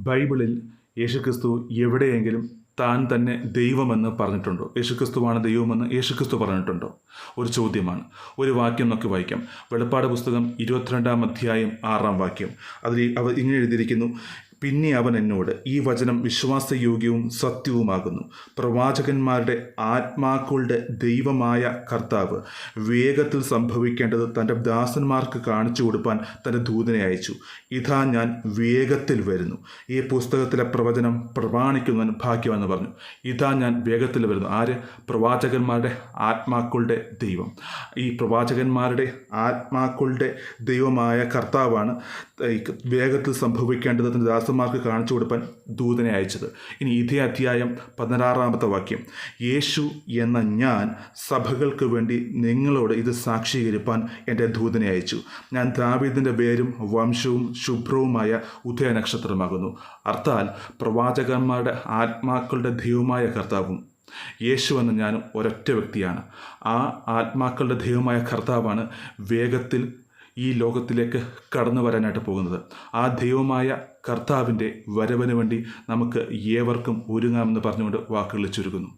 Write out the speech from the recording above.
ബൈബിളിൽ യേശുക്രിസ്തു എവിടെയെങ്കിലും താൻ തന്നെ ദൈവമെന്ന് പറഞ്ഞിട്ടുണ്ടോ? യേശുക്രിസ്തുവാണ് ദൈവമെന്ന് യേശുക്രിസ്തു പറഞ്ഞിട്ടുണ്ടോ? ഒരു ചോദ്യമാണ്. ഒരു വാക്യം നമുക്ക് വായിക്കാം. വെളിപ്പാട് പുസ്തകം 22-ാം അധ്യായം 6-ാം വാക്യം. അതിൽ ഇങ്ങനെ എഴുതിയിരിക്കുന്നു: പിന്നെ അവൻ എന്നോട്, ഈ വചനം വിശ്വാസയോഗ്യവും സത്യവുമാകുന്നു. പ്രവാചകന്മാരുടെ ആത്മാക്കളുടെ ദൈവമായ കർത്താവ് വേഗത്തിൽ സംഭവിക്കേണ്ടത് തൻ്റെ ദാസന്മാർക്ക് കാണിച്ചു കൊടുപ്പാൻ തൻ്റെ ദൂതനെ അയച്ചു. ഇതാ ഞാൻ വേഗത്തിൽ വരുന്നു. ഈ പുസ്തകത്തിലെ പ്രവചനം പ്രമാണിക്കുന്നവൻ ഭാഗ്യമെന്ന് പറഞ്ഞു. ഇതാ ഞാൻ വേഗത്തിൽ വരുന്നു. ആര്? പ്രവാചകന്മാരുടെ ആത്മാക്കളുടെ ദൈവം. ഈ പ്രവാചകന്മാരുടെ ആത്മാക്കളുടെ ദൈവമായ കർത്താവാണ് വേഗത്തിൽ സംഭവിക്കേണ്ടത് തൻ്റെ ദാസന്മാർക്ക് കാണിച്ചു കൊടുപ്പാൻ ദൂതനെ അയച്ചത്. ഇനി ഇതേ അധ്യായം 16-ാമത്തെ വാക്യം: യേശു എന്ന ഞാൻ സഭകൾക്ക് വേണ്ടി നിങ്ങളോട് ഇത് സാക്ഷീകരിപ്പാൻ എൻ്റെ ദൂതനെ അയച്ചു. ഞാൻ ദാവീദിൻ്റെ പേരും വംശവും ശുഭ്രവുമായ ഉദയനക്ഷത്രമാകുന്നു. അർത്ഥാൽ പ്രവാചകന്മാരുടെ ആത്മാക്കളുടെ ദൈവമായ കർത്താവും യേശു എന്ന ഞാനും ഒരൊറ്റ വ്യക്തിയാണ്. ആ ആത്മാക്കളുടെ ദൈവമായ കർത്താവാണ് വേഗത്തിൽ ഈ ലോകത്തിലേക്ക് കടന്നു വരാനായിട്ട് പോകുന്നത്. ആ ദൈവമായ കർത്താവിൻ്റെ വരവിന് വേണ്ടി നമുക്ക് ഏവർക്കും ഒരുങ്ങാമെന്ന് പറഞ്ഞുകൊണ്ട് വാക്കുകൾ ചുരുക്കുന്നു.